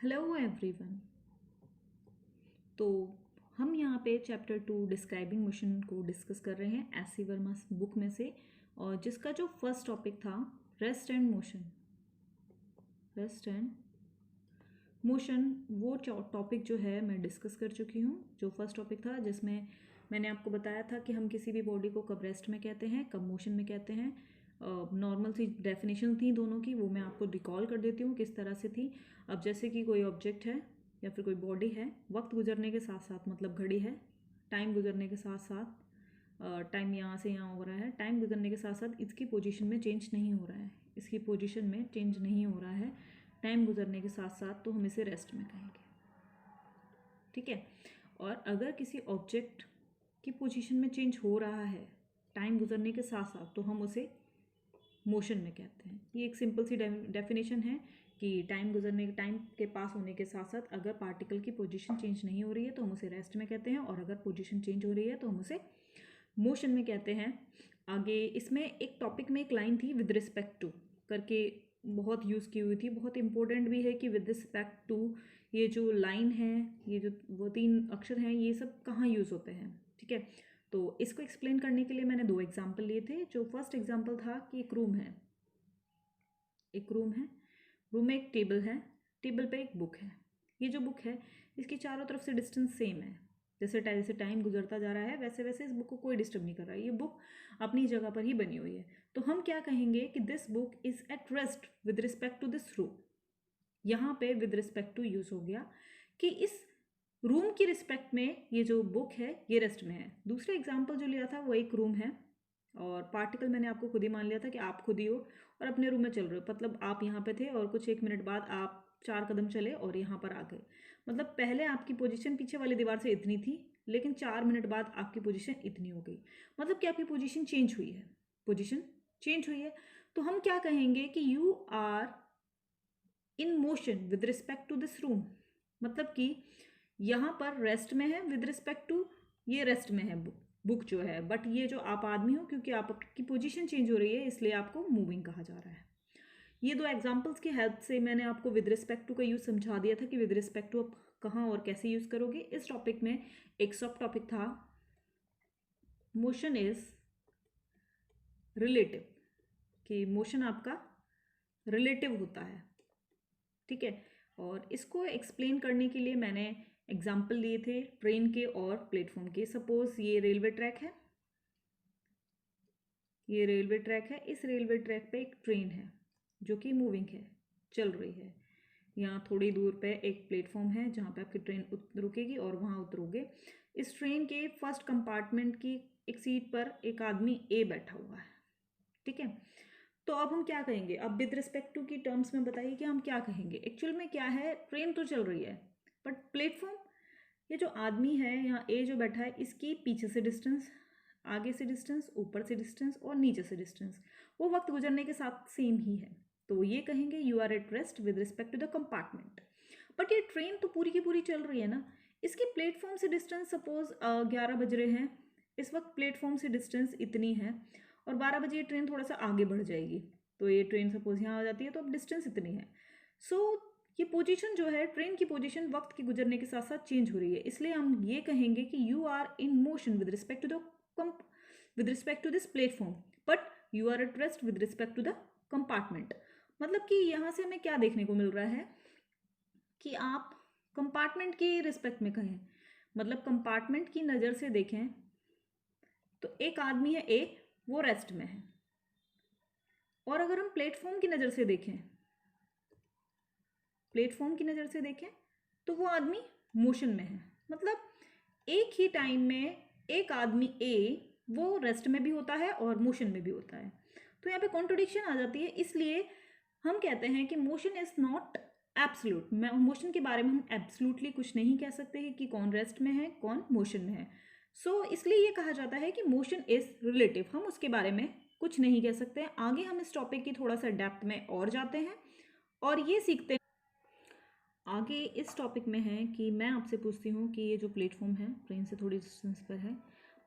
Hello everyone. तो हम यहाँ पे चैप्टर 2 डिस्क्राइबिंग मोशन को डिस्कस कर रहे हैं एस सी वर्मा बुक में से, और जिसका जो फर्स्ट टॉपिक था rest and motion. Rest and motion वो टॉपिक जो है मैं डिस्कस कर चुकी हूँ। जो फर्स्ट टॉपिक था जिसमें मैंने आपको बताया था कि हम किसी भी बॉडी को कब रेस्ट में कहते हैं, कब मोशन में कहते हैं। नॉर्मल सी डेफिनेशन थी दोनों की, वो मैं आपको रिकॉल कर देती हूँ किस तरह से थी। अब जैसे कि कोई ऑब्जेक्ट है या फिर कोई बॉडी है, वक्त गुजरने के साथ साथ, मतलब घड़ी है, टाइम गुजरने के साथ साथ, टाइम यहाँ से यहाँ हो रहा है, टाइम गुजरने के साथ साथ इसकी पोजीशन में चेंज नहीं हो रहा है, इसकी पोजीशन में चेंज नहीं हो रहा है टाइम गुजरने के साथ साथ, तो हम इसे रेस्ट में कहेंगे। ठीक है। और अगर किसी ऑब्जेक्ट की पोजीशन में चेंज हो रहा है टाइम गुजरने के साथ साथ, तो हम उसे मोशन में कहते हैं। ये एक सिंपल सी डेफिनेशन है कि टाइम के पास होने के साथ साथ अगर पार्टिकल की पोजीशन चेंज नहीं हो रही है तो हम उसे रेस्ट में कहते हैं, और अगर पोजीशन चेंज हो रही है तो हम उसे मोशन में कहते हैं। आगे इसमें एक टॉपिक में एक लाइन थी विद रिस्पेक्ट टू करके, बहुत यूज़ की हुई थी, बहुत इंपॉर्टेंट भी है कि विद रिस्पेक्ट टू, ये जो लाइन है, ये जो वो 3 अक्षर हैं, ये सब कहाँ यूज़ होते हैं। ठीक है। तो इसको एक्सप्लेन करने के लिए मैंने 2 एग्जाम्पल लिए थे। जो फर्स्ट एग्जाम्पल था कि एक रूम है, रूम में एक टेबल है, टेबल पे एक बुक है। ये जो बुक है इसकी चारों तरफ से डिस्टेंस सेम है, जैसे जैसे टाइम गुजरता जा रहा है वैसे वैसे इस बुक को कोई डिस्टर्ब नहीं कर रहा है, ये बुक अपनी जगह पर ही बनी हुई है। तो हम क्या कहेंगे कि this book is at rest with respect to this room. यहाँ पे विद रिस्पेक्ट टू यूज हो गया कि इस रूम की रिस्पेक्ट में ये जो बुक है ये रेस्ट में है। दूसरा एग्जाम्पल जो लिया था वो एक रूम है, और पार्टिकल मैंने आपको खुद ही मान लिया था कि आप खुद ही हो और अपने रूम में चल रहे हो, मतलब आप यहाँ पे थे और कुछ 1 मिनट बाद आप 4 कदम चले और यहाँ पर आ गए। मतलब पहले आपकी पोजीशन पीछे वाली दीवार से इतनी थी, लेकिन 4 मिनट बाद आपकी पोजीशन इतनी हो गई, मतलब कि आपकी पोजीशन चेंज हुई है, पोजीशन चेंज हुई है। तो हम क्या कहेंगे कि you are in motion with respect to this room, मतलब कि यहाँ पर रेस्ट में है विद रिस्पेक्ट टू, ये रेस्ट में है बुक जो है, बट ये जो आप आदमी हो, क्योंकि आपकी पोजीशन चेंज हो रही है इसलिए आपको मूविंग कहा जा रहा है। ये 2 एग्जांपल्स की हेल्प से मैंने आपको विद रिस्पेक्ट टू का यूज़ समझा दिया था कि विद रिस्पेक्ट टू आप कहाँ और कैसे यूज़ करोगे। इस टॉपिक में एक सब टॉपिक था मोशन इज रिलेटिव, कि मोशन आपका रिलेटिव होता है। ठीक है। और इसको एक्सप्लेन करने के लिए मैंने एग्जाम्पल लिए थे ट्रेन के और प्लेटफॉर्म के। सपोज ये रेलवे ट्रैक है, ये रेलवे ट्रैक है, इस रेलवे ट्रैक पे एक ट्रेन है जो कि मूविंग है, चल रही है। यहाँ थोड़ी दूर पे एक प्लेटफॉर्म है जहाँ पे आपकी ट्रेन रुकेगी और वहाँ उतरोगे। इस ट्रेन के फर्स्ट कंपार्टमेंट की एक सीट पर एक आदमी ए बैठा हुआ है। ठीक है। तो अब हम क्या कहेंगे, अब विद रिस्पेक्ट टू की टर्म्स में बताइए कि हम क्या कहेंगे। एक्चुअल में क्या है, ट्रेन तो चल रही है बट प्लेटफॉर्म, ये जो आदमी है यहाँ ए जो बैठा है, इसकी पीछे से डिस्टेंस, आगे से डिस्टेंस, ऊपर से डिस्टेंस और नीचे से डिस्टेंस वो वक्त गुजरने के साथ सेम ही है। तो ये कहेंगे you are at rest with respect to the compartment. But ये ट्रेन तो पूरी की पूरी चल रही है ना, इसकी प्लेटफॉर्म से डिस्टेंस सपोज 11 बज रहे हैं, इस वक्त प्लेटफॉर्म से डिस्टेंस इतनी है, और 12 बजे ये ट्रेन थोड़ा सा आगे बढ़ जाएगी, तो ये ट्रेन सपोज यहाँ आ जाती है, तो अब डिस्टेंस इतनी है। सो ये पोजीशन जो है, ट्रेन की पोजीशन वक्त के गुजरने के साथ साथ चेंज हो रही है, इसलिए हम ये कहेंगे कि you are in motion with respect to the with respect to this platform, but you are at rest with respect to the compartment. मतलब कि यहाँ से हमें क्या देखने को मिल रहा है कि आप कंपार्टमेंट की रिस्पेक्ट में कहें, मतलब कंपार्टमेंट की नज़र से देखें तो एक आदमी है ए, वो रेस्ट में है, और अगर हम प्लेटफॉर्म की नज़र से देखें, प्लेटफॉर्म की नज़र से देखें तो वो आदमी मोशन में है। मतलब एक ही टाइम में एक आदमी ए वो रेस्ट में भी होता है और मोशन में भी होता है, तो यहाँ पे कॉन्ट्रडिक्शन आ जाती है। इसलिए हम कहते हैं कि motion is not absolute. Motion के बारे में हम एब्सोल्यूटली कुछ नहीं कह सकते हैं कि कौन रेस्ट में है कौन मोशन में है। सो इसलिए ये कहा जाता है कि मोशन इज रिलेटिव, हम उसके बारे में कुछ नहीं कह सकते। आगे हम इस टॉपिक की थोड़ा सा डेप्थ में और जाते हैं और ये सीखते हैं। आगे इस टॉपिक में है कि मैं आपसे पूछती हूँ कि ये जो प्लेटफॉर्म है ट्रेन से थोड़ी डिस्टेंस पर है,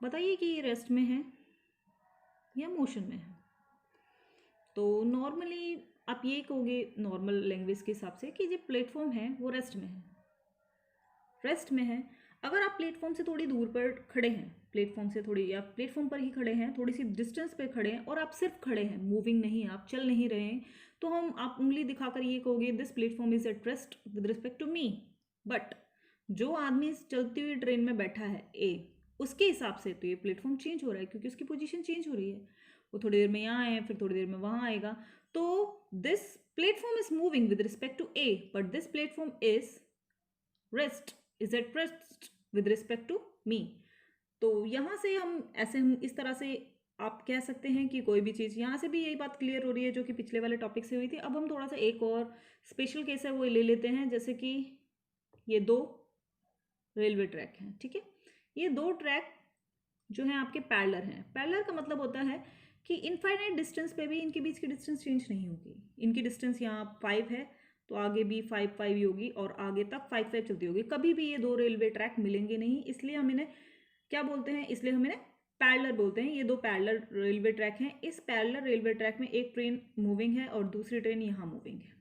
बताइए कि ये रेस्ट में है या मोशन में है। तो नॉर्मली आप ये कहोगे नॉर्मल लैंग्वेज के हिसाब से कि जो प्लेटफॉर्म है वो रेस्ट में है, रेस्ट में है। अगर आप प्लेटफॉर्म से थोड़ी दूर पर खड़े हैं, प्लेटफॉर्म से थोड़ी या प्लेटफॉर्म पर ही खड़े हैं, थोड़ी सी डिस्टेंस पे खड़े हैं और आप सिर्फ खड़े हैं, मूविंग नहीं, आप चल नहीं रहे हैं, तो हम आप उंगली दिखाकर ये कहोगे this platform is at rest with respect to me. But जो आदमी चलती हुई ट्रेन में बैठा है ए, उसके हिसाब से तो ये प्लेटफॉर्म चेंज हो रहा है क्योंकि उसकी पोजीशन चेंज हो रही है। वो थोड़ी देर में यहाँ आए, फिर थोड़ी देर में वहाँ आएगा। तो this platform is moving with respect to A, but this platform is rest is at rest with respect to me. तो यहाँ से हम इस तरह से आप कह सकते हैं कि कोई भी चीज़, यहाँ से भी यही बात क्लियर हो रही है जो कि पिछले वाले टॉपिक से हुई थी। अब हम थोड़ा सा एक और स्पेशल केस है वो ले लेते हैं, जैसे कि ये दो रेलवे ट्रैक हैं, ठीक है। ये दो ट्रैक जो हैं आपके पैरेलल हैं। पैरेलल का मतलब होता है कि इनफाइनाइट डिस्टेंस पे भी इनके बीच की डिस्टेंस चेंज नहीं होगी। इनकी डिस्टेंस यहाँ 5 है तो आगे भी 5 ही होगी और आगे तक 5 चलती होगी। कभी भी ये दो रेलवे ट्रैक मिलेंगे नहीं, इसलिए हम इन्हें क्या बोलते हैं, इसलिए हम इन्हें पैरेलल बोलते हैं। ये दो पैरेलल रेलवे ट्रैक हैं। इस पैरेलल रेलवे ट्रैक में एक ट्रेन मूविंग है और दूसरी ट्रेन यहाँ मूविंग है।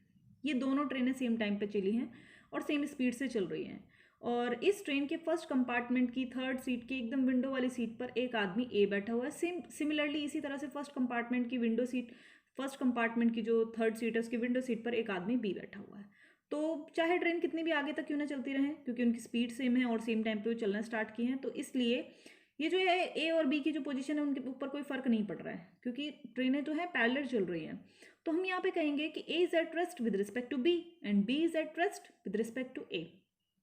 ये दोनों ट्रेनें सेम टाइम पे चली हैं और सेम स्पीड से चल रही हैं। और इस ट्रेन के फर्स्ट कंपार्टमेंट की थर्ड सीट की एकदम विंडो वाली सीट पर एक आदमी ए बैठा हुआ है। सिमिलरली इसी तरह से फर्स्ट कंपार्टमेंट की विंडो सीट, फर्स्ट कंपार्टमेंट की जो थर्ड सीट है उसकी विंडो सीट पर एक आदमी बी बैठा हुआ है। तो चाहे ट्रेन कितनी भी आगे तक क्यों ना चलती रहे, क्योंकि उनकी स्पीड सेम है और सेम टाइम पे वो चलना स्टार्ट किए हैं, तो इसलिए ये जो है ए और बी की जो पोजीशन है उनके ऊपर कोई फर्क नहीं पड़ रहा है क्योंकि ट्रेनें जो है पैरेलल चल रही हैं। तो हम यहाँ पे कहेंगे कि A is at rest with respect to B and B is at rest with respect to A.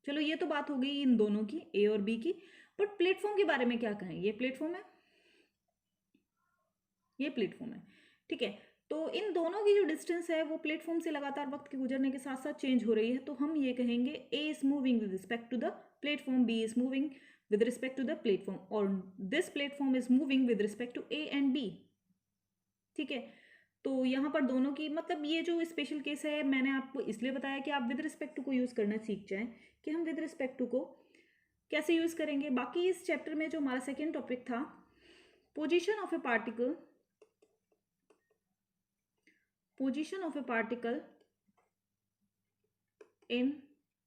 चलो ये तो बात हो गई इन दोनों की, ए और बी की। बट प्लेटफॉर्म के बारे में क्या कहें, ये प्लेटफॉर्म है, ये प्लेटफॉर्म है, ठीक है। तो इन दोनों की जो डिस्टेंस है वो प्लेटफॉर्म से लगातार वक्त के गुजरने के साथ साथ चेंज हो रही है। तो हम ये कहेंगे A is moving with respect to the platform, B is moving with respect to the platform और this platform is moving with respect to A and B, ठीक है। तो यहाँ पर दोनों की मतलब ये जो स्पेशल केस है मैंने आपको इसलिए बताया कि आप विद रिस्पेक्ट टू को यूज़ करना सीख जाएं कि हम विद रिस्पेक्ट टू को कैसे यूज़ करेंगे। बाकी इस चैप्टर में जो हमारा सेकेंड टॉपिक था, position of A particle, position of a particle in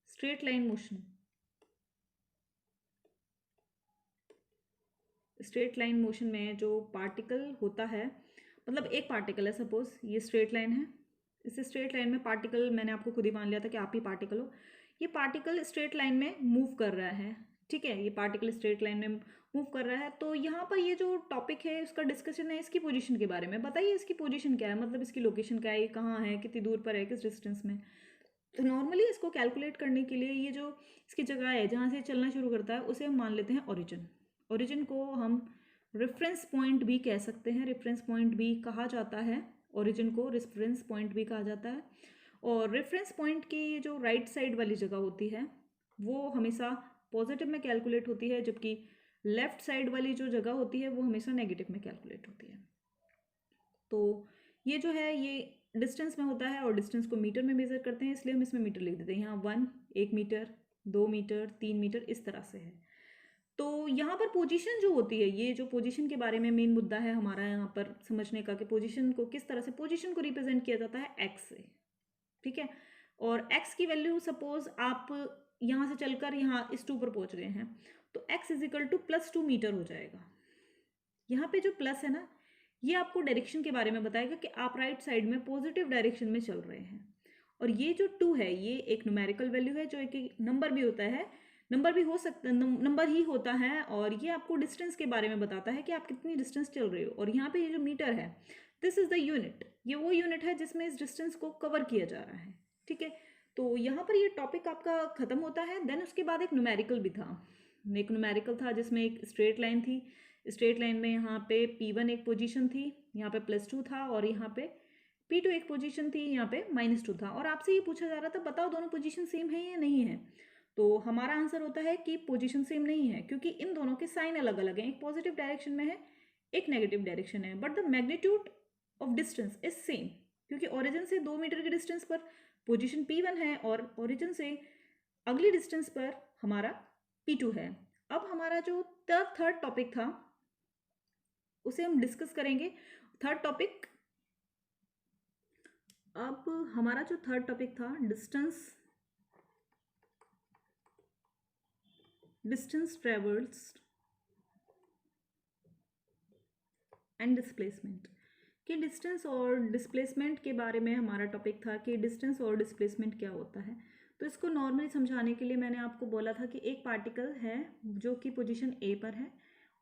straight line motion, straight line motion में जो पार्टिकल होता है, मतलब एक पार्टिकल है, सपोज ये स्ट्रेट लाइन है, इस स्ट्रेट लाइन में पार्टिकल, मैंने आपको खुद ही मान लिया था कि आप ही पार्टिकल हो, ये पार्टिकल स्ट्रेट लाइन में मूव कर रहा है, ठीक है। ये पार्टिकल स्ट्रेट लाइन में मूव कर रहा है। तो यहाँ पर ये जो टॉपिक है उसका डिस्कशन है इसकी पोजीशन के बारे में। बताइए इसकी पोजीशन क्या है, मतलब इसकी लोकेशन क्या है, ये कहाँ है, कितनी दूर पर है, किस डिस्टेंस में। तो नॉर्मली इसको कैलकुलेट करने के लिए ये जो इसकी जगह है जहाँ से चलना शुरू करता है उसे हम मान लेते हैं ओरिजिन। ओरिजिन को हम रेफरेंस पॉइंट भी कह सकते हैं, रेफरेंस पॉइंट भी कहा जाता है, ओरिजिन को रेफरेंस पॉइंट भी कहा जाता है। और रेफरेंस पॉइंट की जो राइट साइड वाली जगह होती है वो हमेशा पॉजिटिव में कैलकुलेट होती है, जबकि लेफ्ट साइड वाली जो जगह होती है वो हमेशा नेगेटिव में कैलकुलेट होती है। तो ये जो है ये डिस्टेंस में होता है और डिस्टेंस को मीटर में मेजर करते हैं, इसलिए हम इसमें मीटर लिख देते हैं। यहाँ 1 मीटर, 2 मीटर, 3 मीटर, इस तरह से है। तो यहाँ पर पोजीशन जो होती है, ये जो पोजीशन के बारे में मेन मुद्दा है हमारा यहाँ पर समझने का कि पोजीशन को किस तरह से, पोजीशन को रिप्रेजेंट किया जाता है एक्स से, ठीक है। और एक्स की वैल्यू सपोज आप यहाँ से चलकर यहाँ इस 2 पर पहुँच गए हैं तो x is equal to +2 metre हो जाएगा। यहाँ पे जो प्लस है ना ये आपको डायरेक्शन के बारे में बताएगा कि आप राइट साइड में पॉजिटिव डायरेक्शन में चल रहे हैं। और ये जो 2 है ये एक न्यूमेरिकल वैल्यू है जो एक नंबर भी होता है, नंबर भी हो सकता है, नंबर ही होता है। और ये आपको डिस्टेंस के बारे में बताता है कि आप कितनी डिस्टेंस चल रहे हो। और यहाँ पे ये जो मीटर है दिस इज द यूनिट, ये वो यूनिट है जिसमें इस डिस्टेंस को कवर किया जा रहा है, ठीक है। तो यहाँ पर ये टॉपिक आपका खत्म होता है। देन उसके बाद एक न्यूमेरिकल भी था, एक न्यूमेरिकल था जिसमें एक स्ट्रेट लाइन थी, स्ट्रेट लाइन में यहाँ पे P1 एक पोजीशन थी, यहाँ पे +2 था और यहाँ पे P2 एक पोजीशन थी, यहाँ पे -2 था। और आपसे ये पूछा जा रहा था बताओ दोनों पोजीशन सेम है या नहीं है। तो हमारा आंसर होता है कि पोजीशन सेम नहीं है क्योंकि इन दोनों के साइन अलग अलग हैं, एक पॉजिटिव डायरेक्शन में है एक नेगेटिव डायरेक्शन है। But the magnitude of distance is same क्योंकि ओरिजिन से 2 मीटर के डिस्टेंस पर पोजीशन P1 है और ओरिजिन से अगली डिस्टेंस पर हमारा P2 है। अब हमारा जो थर्ड टॉपिक था उसे हम डिस्कस करेंगे। थर्ड टॉपिक अब हमारा जो थर्ड टॉपिक था डिस्टेंस ट्रेवर्स्ड एंड डिस्प्लेसमेंट, कि डिस्टेंस और डिस्प्लेसमेंट के बारे में हमारा टॉपिक था कि डिस्टेंस और डिस्प्लेसमेंट क्या होता है। तो इसको नॉर्मली समझाने के लिए मैंने आपको बोला था कि एक पार्टिकल है जो कि पोजीशन ए पर है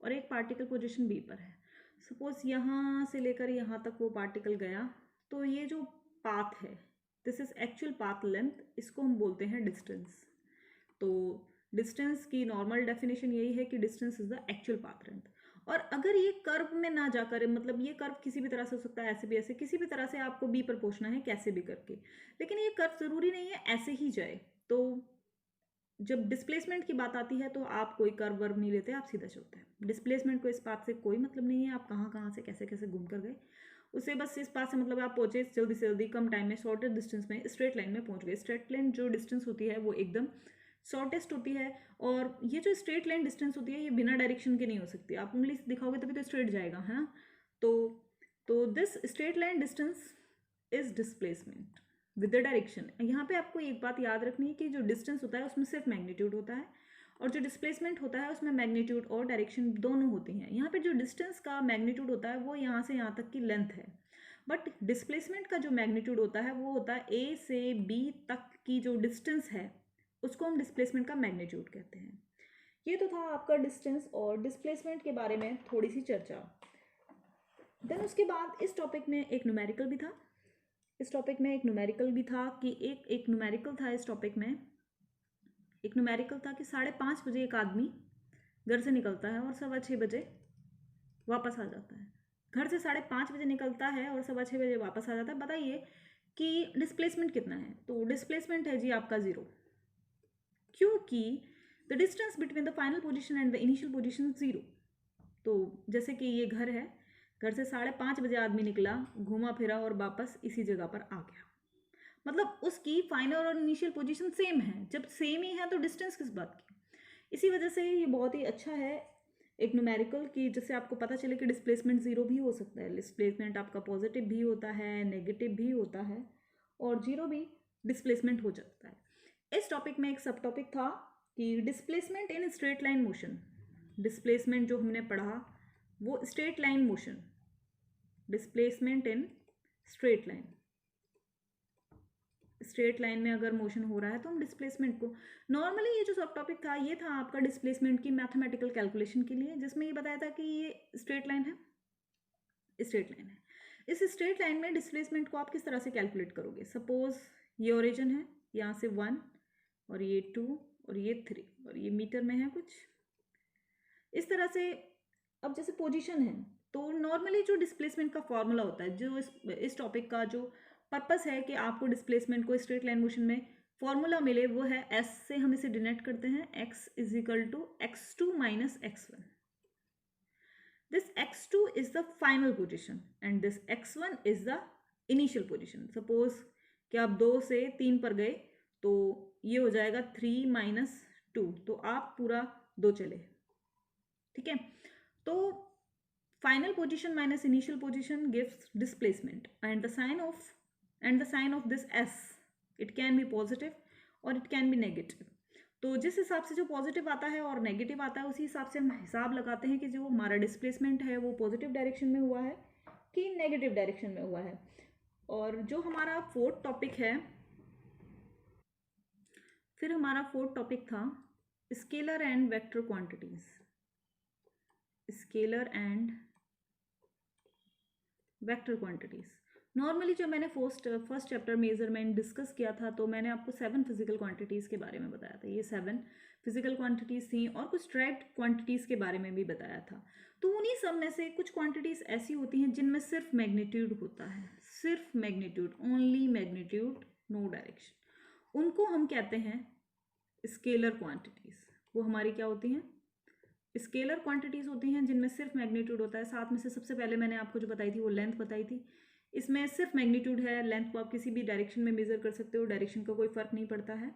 और एक पार्टिकल पोजीशन बी पर है। सपोज यहाँ से लेकर यहाँ तक वो पार्टिकल गया, तो ये जो पाथ है, this is actual path length, इसको हम बोलते हैं डिस्टेंस। तो डिस्टेंस की नॉर्मल डेफिनेशन यही है कि distance is the actual path length. और अगर ये कर्व में ना जाकर, मतलब ये कर्व किसी भी तरह से हो सकता है, ऐसे भी, ऐसे किसी भी तरह से आपको बी पर पहुंचना है, कैसे भी करके, लेकिन ये कर्व जरूरी नहीं है ऐसे ही जाए। तो जब डिस्प्लेसमेंट की बात आती है तो आप कोई कर्व वर्व नहीं लेते, आप सीधा चलते हैं। डिस्प्लेसमेंट को इस बात से कोई मतलब नहीं है आप कहाँ कहाँ से कैसे कैसे घूम कर गए, उसे बस इस बात से मतलब आप पहुंचे जल्दी से जल्दी, कम टाइम में, शॉर्टेस्ट डिस्टेंस में, स्ट्रेट लाइन में पहुंच गए। स्ट्रेट लाइन जो डिस्टेंस होती है वो एकदम शॉर्टेस्ट होती है, और ये जो स्ट्रेट लाइन डिस्टेंस होती है ये बिना डायरेक्शन के नहीं हो सकती। आप उंगली से दिखाओगे तभी तो स्ट्रेट जाएगा, है ना। तो this straight line distance is displacement with the direction. यहाँ पे आपको एक बात याद रखनी है कि जो डिस्टेंस होता है उसमें सिर्फ मैग्नीट्यूड होता है, और जो डिस्प्लेसमेंट होता है उसमें मैग्नीट्यूड और डायरेक्शन दोनों होती हैं। यहाँ पे जो डिस्टेंस का मैग्नीट्यूड होता है वो यहाँ से यहाँ तक की लेंथ है, बट डिस्प्लेसमेंट का जो मैग्नीट्यूड होता है वो होता है ए से बी तक की जो डिस्टेंस है, उसको हम डिस्प्लेसमेंट का मैग्नीट्यूड कहते हैं। ये तो था आपका डिस्टेंस और डिस्प्लेसमेंट के बारे में थोड़ी सी चर्चा। देन उसके बाद इस टॉपिक में एक न्यूमेरिकल भी था। इस टॉपिक में एक न्यूमेरिकल भी था कि एक न्यूमेरिकल था इस टॉपिक में। एक न्यूमेरिकल था कि 5:30 बजे एक आदमी घर से निकलता है और 6:15 बजे वापस आ जाता है। घर से 5:30 बजे निकलता है और 6:15 बजे वापस आ जाता है। बताइए कि डिस्प्लेसमेंट कितना है। तो डिस्प्लेसमेंट है जी आपका 0, क्योंकि the distance between the final position and the initial position 0। तो जैसे कि ये घर है, घर से 5:30 बजे आदमी निकला, घूमा फिरा और वापस इसी जगह पर आ गया, मतलब उसकी फाइनल और इनिशियल पोजीशन सेम है। जब सेम ही है तो डिस्टेंस किस बात की। इसी वजह से ये बहुत ही अच्छा है एक न्यूमेरिकल की, जिससे आपको पता चले कि डिस्प्लेसमेंट 0 भी हो सकता है। डिस्प्लेसमेंट आपका पॉजिटिव भी होता है, नेगेटिव भी होता है, और 0 भी डिस्प्लेसमेंट हो सकता है। इस टॉपिक में एक सब टॉपिक था कि displacement in straight line motion. Displacement जो हमने पढ़ा वो straight line motion, displacement in straight line, straight line में अगर मोशन हो रहा है तो हम डिस्प्लेसमेंट को, नॉर्मली ये जो सब टॉपिक था ये था आपका डिस्प्लेसमेंट की मैथमेटिकल कैलकुलेशन के लिए, जिसमें ये बताया था कि ये स्ट्रेट लाइन है, स्ट्रेट लाइन है। इस स्ट्रेट लाइन में डिस्प्लेसमेंट को आप किस तरह से कैलकुलेट करोगे। सपोज ये ओरिजिन है, यहाँ से 1 और ये 2 और ये 3 और ये मीटर में है कुछ इस तरह से। अब जैसे पोजीशन है तो नॉर्मली जो डिस्प्लेसमेंट का फॉर्मूला होता है, जो इस टॉपिक का जो पर्पस है कि आपको डिस्प्लेसमेंट को स्ट्रेट लाइन मोशन में फॉर्मूला मिले, वो है एस से हम इसे डिनोट करते हैं, x is equal to x2 minus x1। This x2 is the final position and this x1 is the initial position. Suppose कि आप 2 से 3 पर गए तो ये हो जाएगा 3 माइनस 2, तो आप पूरा 2 चले, ठीक है। तो final position minus initial position gives displacement, and the sign of this s, it can be positive और it can be negative। तो जिस हिसाब से जो पॉजिटिव आता है और नेगेटिव आता है उसी हिसाब से हम हिसाब लगाते हैं कि जो हमारा डिस्प्लेसमेंट है वो पॉजिटिव डायरेक्शन में हुआ है कि नेगेटिव डायरेक्शन में हुआ है। और जो हमारा फोर्थ टॉपिक है, फिर हमारा फोर्थ टॉपिक था scalar and vector quantities. Scalar and vector quantities. Normally जो मैंने फर्स्ट चैप्टर मेजरमेंट डिस्कस किया था तो मैंने आपको 7 फिजिकल क्वांटिटीज़ के बारे में बताया था। ये 7 फिजिकल क्वांटिटीज़ थी और कुछ ट्राइब्ड क्वांटिटीज़ के बारे में भी बताया था। तो उन्हीं सब में से कुछ क्वांटिटीज़ ऐसी होती हैं जिनमें सिर्फ मैग्नीट्यूड होता है, सिर्फ magnitude, only magnitude, no direction. उनको हम कहते हैं स्केलर क्वांटिटीज़। वो हमारी क्या होती हैं, स्केलर क्वांटिटीज़ होती हैं जिनमें सिर्फ मैग्नीट्यूड होता है। साथ में से सबसे पहले मैंने आपको जो बताई थी वो लेंथ बताई थी, इसमें सिर्फ मैग्नीट्यूड है, लेंथ को आप किसी भी डायरेक्शन में मेजर कर सकते हो, डायरेक्शन का कोई फर्क नहीं पड़ता है।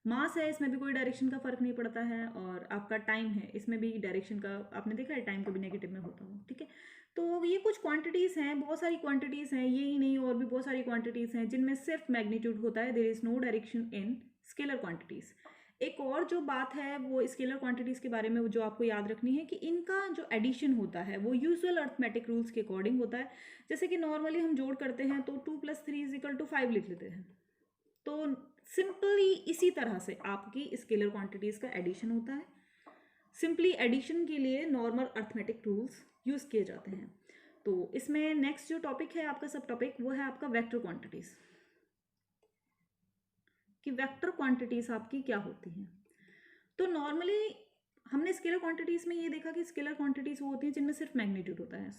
मास है, इसमें भी कोई डायरेक्शन का फर्क नहीं पड़ता है। और आपका टाइम है, इसमें भी डायरेक्शन का, आपने देखा है टाइम कभी नेगेटिव में होता हो, ठीक है। तो ये कुछ क्वांटिटीज़ हैं, बहुत सारी क्वांटिटीज़ हैं, ये ही नहीं और भी बहुत सारी क्वांटिटीज़ हैं जिनमें सिर्फ मैग्नीट्यूड होता है, there is no direction in scalar quantities. एक और जो बात है वो स्केलर क्वांटिटीज़ के बारे में जो आपको याद रखनी है कि इनका जो एडिशन होता है वो यूजुअल अर्थमेटिक रूल्स के अकॉर्डिंग होता है। जैसे कि नॉर्मली हम जोड़ करते हैं तो 2 + 3 = 5 लिख लेते हैं, तो सिंपली इसी तरह से आपकी स्केलर क्वांटिटीज़ का एडिशन होता है। सिंपली एडिशन के लिए नॉर्मल अर्थमेटिक रूल्स यूज़ किए जाते हैं। तो इसमें नेक्स्ट जो टॉपिक है आपका सब टॉपिक वो है आपका वेक्टर क्वांटिटीज़, कि वेक्टर क्वांटिटीज़ आपकी क्या होती हैं। तो नॉर्मली हमने स्केलर क्वांटिटीज़ में ये देखा कि स्केलर क्वांटिटीज़ वो होती हैं जिनमें सिर्फ मैग्नीट्यूड होता है,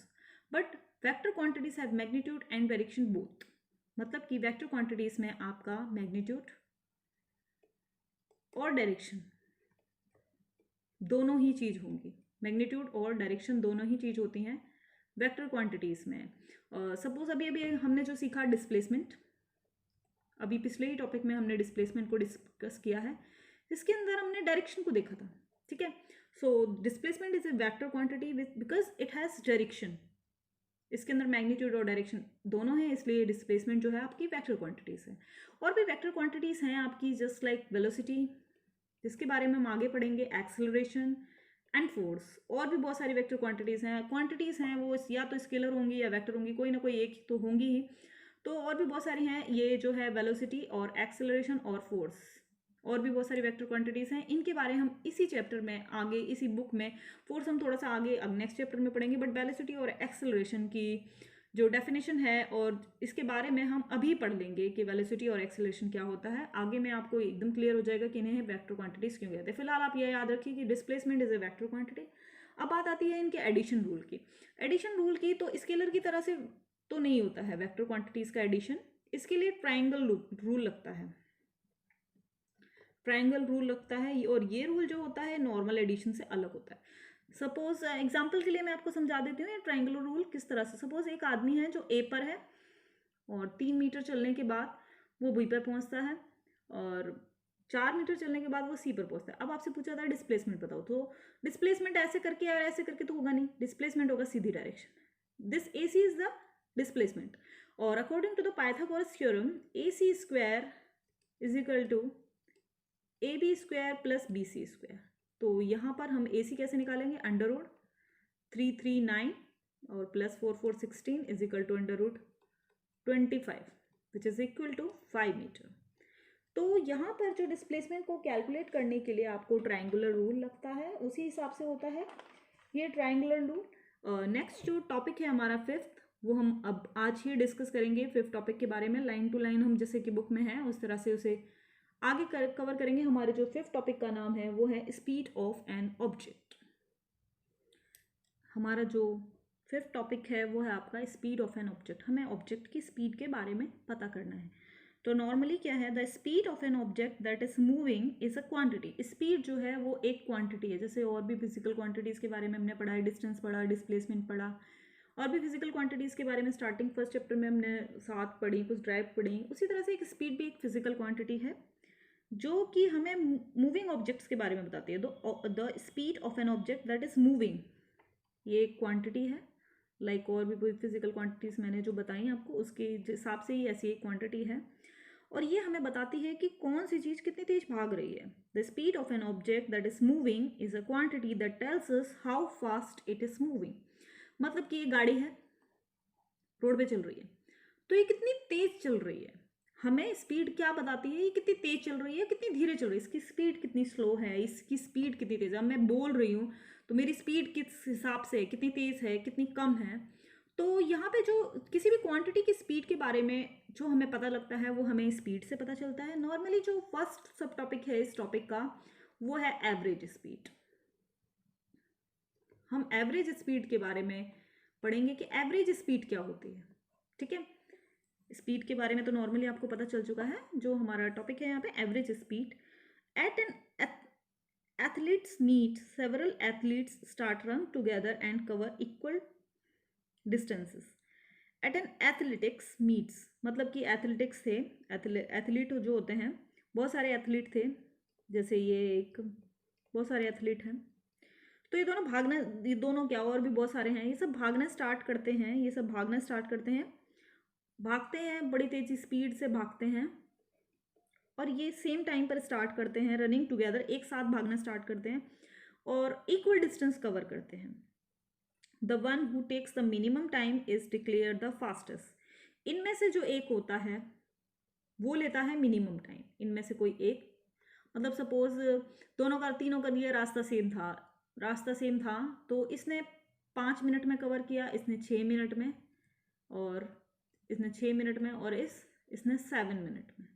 but vector quantities have magnitude and direction both. मतलब कि वेक्टर क्वांटिटीज़ में आपका मैग्नीट्यूड और डायरेक्शन दोनों ही चीज़ होंगी, मैग्नीट्यूड और डायरेक्शन दोनों ही चीज़ होती हैं वेक्टर क्वांटिटीज़ में। सपोज अभी अभी हमने जो सीखा डिस्प्लेसमेंट, अभी पिछले ही टॉपिक में हमने डिस्प्लेसमेंट को डिस्कस किया है, इसके अंदर हमने डायरेक्शन को देखा था, ठीक है। So displacement is a vector quantity because it has direction, इसके अंदर मैग्नीट्यूड और डायरेक्शन दोनों हैं, इसलिए डिस्प्लेसमेंट जो है आपकी वेक्टर क्वांटिटीज़ है। और भी वेक्टर क्वांटिटीज़ हैं आपकी जस्ट लाइक वेलोसिटी, जिसके बारे में हम आगे पढ़ेंगे, एक्सेलरेशन एंड फोर्स। और भी बहुत सारी वेक्टर क्वांटिटीज़ हैं वो या तो स्केलर होंगी या वेक्टर होंगी, कोई ना कोई एक तो होंगी ही। तो और भी बहुत सारी हैं, ये जो है वेलोसिटी और एक्सेलरेशन और फोर्स, और भी बहुत सारी वेक्टर क्वांटिटीज़ हैं, इनके बारे हम इसी चैप्टर में आगे इसी बुक में, फोर्स हम थोड़ा सा आगे अब नेक्स्ट चैप्टर में पढ़ेंगे, बट वेलोसिटी और एक्सेलरेशन की जो डेफिनेशन है और इसके बारे में हम अभी पढ़ लेंगे कि वेलोसिटी और एक्सेलरेशन क्या होता है। आगे में आपको एकदम क्लियर हो जाएगा कि इन्हें वेक्टर क्वांटिटीज़ क्यों कहते हैं। फिलहाल आप ये याद रखिए कि displacement is a vector quantity. अब बात आती है इनके एडिशन रूल की। एडिशन रूल की तो स्केलर की तरह से तो नहीं होता है वेक्टर क्वांटिटीज़ का एडिशन, इसके लिए ट्राइंगल रूल लगता है, ट्राइंगल रूल लगता है, और ये रूल जो होता है नॉर्मल एडिशन से अलग होता है। सपोज एग्जाम्पल के लिए मैं आपको समझा देती हूँ ये ट्राइंगुलर रूल किस तरह से। सपोज एक आदमी है जो ए पर है और 3 मीटर चलने के बाद वो बी पर पहुँचता है और 4 मीटर चलने के बाद वो सी पर पहुँचता है। अब आपसे पूछा था डिस्प्लेसमेंट बताओ, तो डिस्प्लेसमेंट ऐसे करके और ऐसे करके तो होगा नहीं, डिस्प्लेसमेंट होगा सीधी direction. This A C is the displacement, और according to the Pythagoras theorem A C square is equal to A B square plus B C square. तो यहाँ पर हम ए सी कैसे निकालेंगे, अंडर रूट 339 और plus 4 4 16 is equal to under root 25 which is equal to 5 metre. तो यहाँ पर जो डिस्प्लेसमेंट को कैलकुलेट करने के लिए आपको ट्राइंगुलर रूल लगता है, उसी हिसाब से होता है ये ट्राइंगुलर रूल। नेक्स्ट जो टॉपिक है हमारा फिफ्थ, वो हम अब आज ही डिस्कस करेंगे फिफ्थ टॉपिक के बारे में। लाइन टू लाइन हम जैसे कि बुक में है उस तरह से उसे आगे कवर करेंगे। हमारे जो फिफ्थ टॉपिक का नाम है वो है स्पीड ऑफ एन ऑब्जेक्ट। हमारा जो फिफ्थ टॉपिक है वो है आपका स्पीड ऑफ एन ऑब्जेक्ट। हमें ऑब्जेक्ट की स्पीड के बारे में पता करना है। तो नॉर्मली क्या है, the speed of an object that is moving is a quantity. Speed जो है वो एक क्वांटिटी है, जैसे और भी फिजिकल क्वांटिटीज़ के बारे में हमने पढ़ा है, डिस्टेंस पढ़ा, डिस्प्लेसमेंट पढ़ा, और भी फिजिकल क्वांटिटीज़ के बारे में स्टार्टिंग फर्स्ट चैप्टर में हमने साथ पढ़ी, कुछ ड्राइव पढ़ी। उसी तरह से एक स्पीड भी एक फिजिकल क्वांटिटी है जो कि हमें मूविंग ऑब्जेक्ट्स के बारे में बताती है। The speed of an object that is moving, ये एक क्वांटिटी है, लाइक और भी फिजिकल क्वांटिटीज़ मैंने जो बताई आपको उसके हिसाब से ही ऐसी एक क्वांटिटी है, और ये हमें बताती है कि कौन सी चीज़ कितनी तेज भाग रही है। The speed of an object that is moving is a quantity that tells us how fast it is moving. मतलब कि ये गाड़ी है, रोड पे चल रही है, तो ये कितनी तेज चल रही है। हमें स्पीड क्या बताती है, ये कितनी तेज चल रही है, कितनी धीरे चल रही है, इसकी स्पीड कितनी स्लो है, इसकी स्पीड कितनी तेज है। अब मैं बोल रही हूँ तो मेरी स्पीड किस हिसाब से है, कितनी तेज है, कितनी कम है। तो यहाँ पे जो किसी भी क्वांटिटी की स्पीड के बारे में जो हमें पता लगता है वो हमें स्पीड से पता चलता है। नॉर्मली जो फर्स्ट सब टॉपिक है इस टॉपिक का वो है एवरेज स्पीड। हम एवरेज स्पीड के बारे में पढ़ेंगे कि एवरेज स्पीड क्या होती है, ठीक है। स्पीड के बारे में तो नॉर्मली आपको पता चल चुका है। जो हमारा टॉपिक है यहाँ पे average speed. At an athletes meet several athletes start run together and cover equal distances. At an athletics meets, मतलब कि एथलेटिक्स थे, एथलीट जो होते हैं, बहुत सारे एथलीट थे, जैसे ये एक बहुत सारे एथलीट हैं। तो ये दोनों भागना, ये दोनों क्या, और भी बहुत सारे हैं, ये सब भागना स्टार्ट करते हैं, ये सब भागना स्टार्ट करते हैं, भागते हैं बड़ी तेजी स्पीड से भागते हैं, और ये सेम टाइम पर स्टार्ट करते हैं रनिंग टुगेदर, एक साथ भागना स्टार्ट करते हैं और इक्वल डिस्टेंस कवर करते हैं। The one who takes the minimum time is declare the fastest. इनमें से जो एक होता है वो लेता है मिनिमम टाइम, इनमें से कोई एक, मतलब सपोज दोनों का, तीनों का दिया रास्ता सेम था, रास्ता सेम था, तो इसने 5 मिनट में कवर किया, इसने 6 मिनट में, और इसने 6 मिनट में, और इसने 7 मिनट में।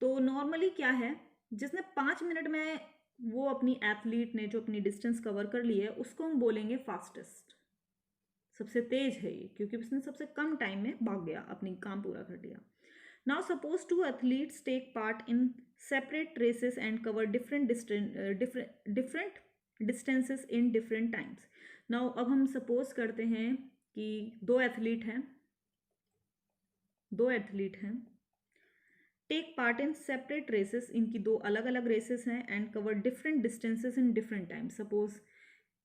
तो नॉर्मली क्या है, जिसने 5 मिनट में वो अपनी एथलीट ने जो अपनी डिस्टेंस कवर कर ली है उसको हम बोलेंगे फास्टेस्ट, सबसे तेज है ये, क्योंकि उसने सबसे कम टाइम में भाग गया, अपनी काम पूरा कर लिया। Now suppose 2 athletes take part in separate races and cover different distances in different times. Now अब हम सपोज करते हैं कि दो एथलीट हैं, take part in separate races, इनकी दो अलग अलग रेसेस हैं, and cover different distances in different times. Suppose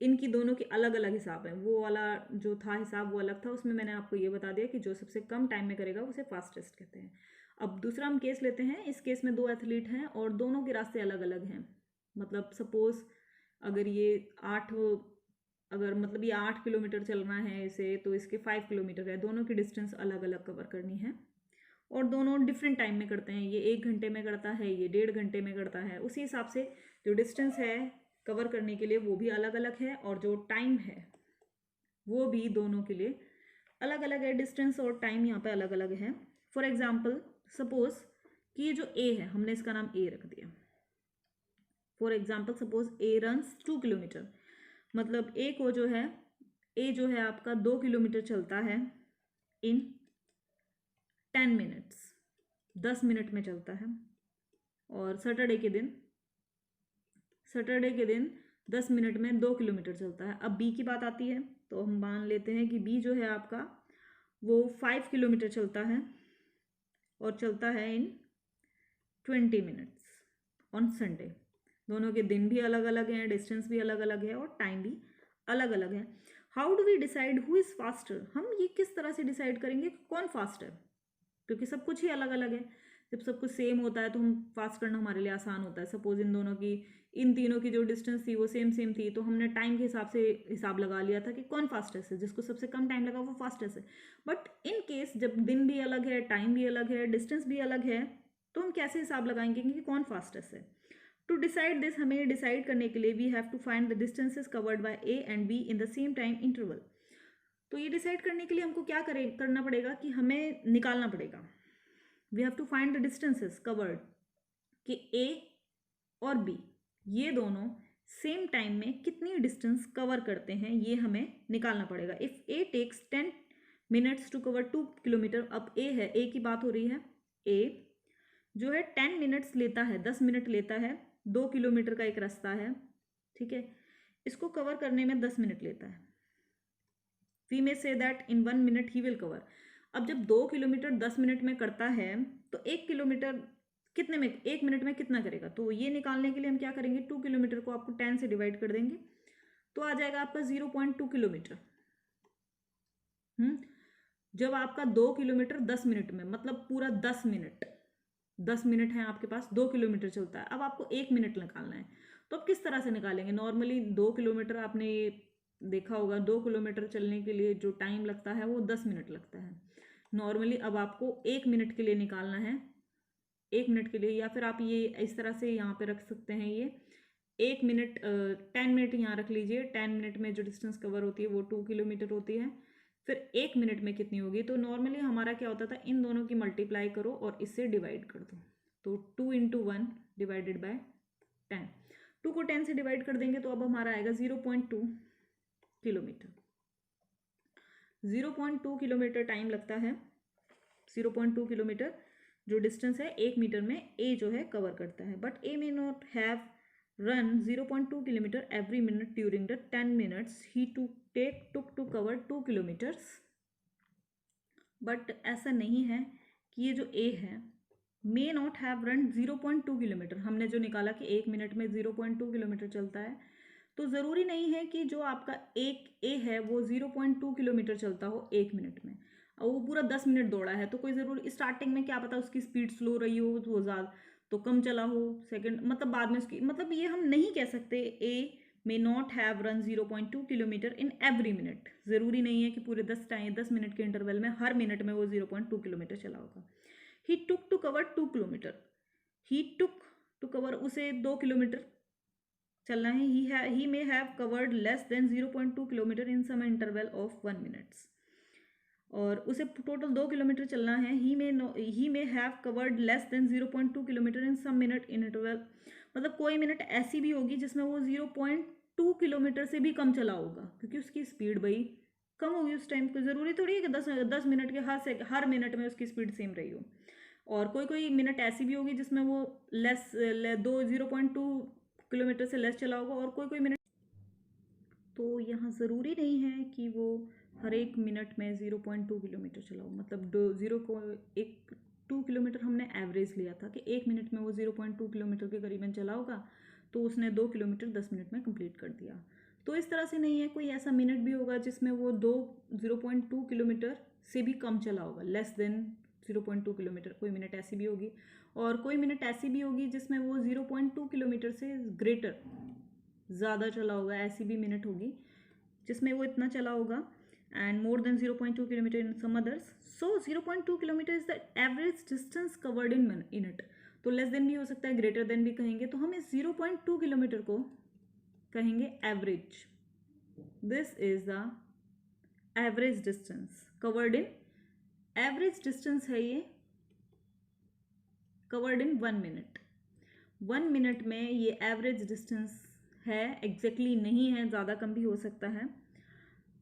इनकी दोनों के अलग अलग हिसाब हैं, वो वाला जो था हिसाब वो अलग था, उसमें मैंने आपको ये बता दिया कि जो सबसे कम टाइम में करेगा उसे फास्टेस्ट कहते हैं। अब दूसरा हम केस लेते हैं, इस केस में 2 एथलीट हैं और दोनों के रास्ते अलग अलग हैं, मतलब सपोज अगर ये 8 किलोमीटर चलना है इसे, तो इसके 5 किलोमीटर है, दोनों की डिस्टेंस अलग अलग कवर करनी है, और दोनों डिफरेंट टाइम में करते हैं, ये 1 घंटे में करता है, ये 1.5 घंटे में करता है, उसी हिसाब से जो डिस्टेंस है कवर करने के लिए वो भी अलग अलग है, और जो टाइम है वो भी दोनों के लिए अलग अलग है, डिस्टेंस और टाइम यहाँ पे अलग अलग है। फॉर एग्जाम्पल सपोज कि ये जो ए है, हमने इसका नाम ए रख दिया। For example suppose A runs 2 kilometre, मतलब ए जो है आपका 2 किलोमीटर चलता है इन 10 मिनट्स, 10 मिनट में चलता है, और सैटरडे के दिन 10 मिनट में 2 किलोमीटर चलता है। अब बी की बात आती है, तो हम मान लेते हैं कि बी जो है आपका वो 5 किलोमीटर चलता है, और चलता है इन 20 मिनट्स ऑन संडे। दोनों के दिन भी अलग अलग हैं, डिस्टेंस भी अलग अलग है, और टाइम भी अलग अलग है। How do we decide who is faster? हम ये किस तरह से डिसाइड करेंगे कौन फास्ट है, क्योंकि सब कुछ ही अलग अलग है। जब सब कुछ सेम होता है तो हम फास्ट करना हमारे लिए आसान होता है। सपोज इन तीनों की जो डिस्टेंस थी वो सेम थी, तो हमने टाइम के हिसाब से हिसाब लगा लिया था कि कौन फास्टेस्ट है, जिसको सबसे कम टाइम लगा वो फास्टेस्ट है। बट इन केस जब दिन भी अलग है, टाइम भी अलग है, डिस्टेंस भी अलग है, तो हम कैसे हिसाब लगाएंगे कि कौन फास्टेस्ट है? टू डिसाइड दिस, हमें डिसाइड करने के लिए we have to find the distances covered by A and B in the same time interval. तो ये डिसाइड करने के लिए हमको क्या करना पड़ेगा कि हमें निकालना पड़ेगा, we have to find the distances covered, कि ए और बी ये दोनों सेम टाइम में कितनी डिस्टेंस कवर करते हैं, ये हमें निकालना पड़ेगा। If A takes 10 minutes to cover 2 kilometres, अब ए की बात हो रही है, ए जो है 10 मिनट्स लेता है, 10 मिनट लेता है, 2 किलोमीटर का एक रास्ता है, ठीक है, इसको कवर करने में 10 मिनट लेता है। We may say that in 1 minute he will cover. अब जब 2 किलोमीटर 10 मिनट में करता है, तो 1 किलोमीटर कितने में, 1 मिनट में कितना करेगा? तो ये निकालने के लिए हम क्या करेंगे, 2 किलोमीटर को आपको 10 से डिवाइड कर देंगे, तो आ जाएगा आपका 0.2 किलोमीटर। जब आपका 2 किलोमीटर 10 मिनट में, मतलब पूरा 10 मिनट है आपके पास, 2 किलोमीटर चलता है, अब आपको 1 मिनट निकालना है, तो अब किस तरह से निकालेंगे? नॉर्मली 2 किलोमीटर आपने देखा होगा, 2 किलोमीटर चलने के लिए जो टाइम लगता है वो 10 मिनट लगता है नॉर्मली। अब आपको 1 मिनट के लिए निकालना है, 1 मिनट के लिए, या फिर आप ये इस तरह से यहाँ पे रख सकते हैं, ये 1 मिनट 10 मिनट यहाँ रख लीजिए। 10 मिनट में जो डिस्टेंस कवर होती है वो 2 किलोमीटर होती है, फिर 1 मिनट में कितनी होगी? तो नॉर्मली हमारा क्या होता था, इन दोनों की मल्टीप्लाई करो और इससे डिवाइड कर दो, तो 2 × 1 डिवाइडेड बाय 10, 2 को 10 से डिवाइड कर देंगे तो अब हमारा आएगा 0.2 किलोमीटर। 0.2 किलोमीटर टाइम लगता है, 0.2 किलोमीटर जो डिस्टेंस है 1 मीटर में ए जो है कवर करता है। But A may not have run 0.2 kilometre every minute during the 10 minutes he took to cover 2 kilometres. But ऐसा नहीं है कि ये जो ए है may not have run 0.2 kilometre, हमने जो निकाला कि 1 मिनट में 0.2 किलोमीटर चलता है, तो ज़रूरी नहीं है कि जो आपका एक ए है वो 0.2 किलोमीटर चलता हो 1 मिनट में, और वो पूरा 10 मिनट दौड़ा है, तो कोई ज़रूरी स्टार्टिंग में क्या पता उसकी स्पीड स्लो रही हो, तो ज़्यादा तो कम चला हो, सेकंड मतलब बाद में उसकी, मतलब ये हम नहीं कह सकते A may not have run 0.2 kilometre in every minute. ज़रूरी नहीं है कि पूरे 10 मिनट के इंटरवल में हर मिनट में वो 0.2 किलोमीटर चला होगा। He took to cover 2 kilometre, he took to cover, उसे 2 किलोमीटर चलना है। He may have covered less than 0.2 kilometre in some interval of 1 minutes, और उसे टोटल 2 किलोमीटर चलना है। He may have covered less than 0.2 kilometre in some minute in interval, मतलब कोई minute ऐसी भी होगी जिसमें वो 0.2 किलोमीटर से भी कम चला होगा, क्योंकि उसकी स्पीड भाई कम होगी उस टाइम। को ज़रूरी थोड़ी है कि 10 मिनट के हर मिनट में उसकी स्पीड सेम रही हो, और कोई कोई मिनट ऐसी भी होगी जिसमें वो लेस 0.2 किलोमीटर से लेस चला होगा, और कोई कोई मिनट, तो यहाँ ज़रूरी नहीं है कि वो हर एक मिनट में 0.2 किलोमीटर चला हो। मतलब 2 किलोमीटर हमने एवरेज लिया था कि 1 मिनट में वो 0.2 किलोमीटर के करीबन चला होगा, तो उसने 2 किलोमीटर 10 मिनट में कंप्लीट कर दिया। तो इस तरह से नहीं है, कोई ऐसा मिनट भी होगा जिसमें वो 0.2 किलोमीटर से भी कम चला होगा, लेस देन 0.2 किलोमीटर, कोई मिनट ऐसी भी होगी। और कोई मिनट ऐसी भी होगी जिसमें वो 0.2 किलोमीटर से ग्रेटर, ज़्यादा चला होगा, ऐसी भी मिनट होगी जिसमें वो इतना चला होगा। And more than 0.2 kilometre in some others. So 0.2 kilometre is the average distance covered in minute. तो लेस देन भी हो सकता है, ग्रेटर देन भी कहेंगे, तो हम इस 0.2 किलोमीटर को कहेंगे average. This is the average distance covered in, average distance है ये कवर्ड इन 1 मिनट। 1 मिनट में ये एवरेज डिस्टेंस है, एग्जैक्टली नहीं है, ज़्यादा कम भी हो सकता है।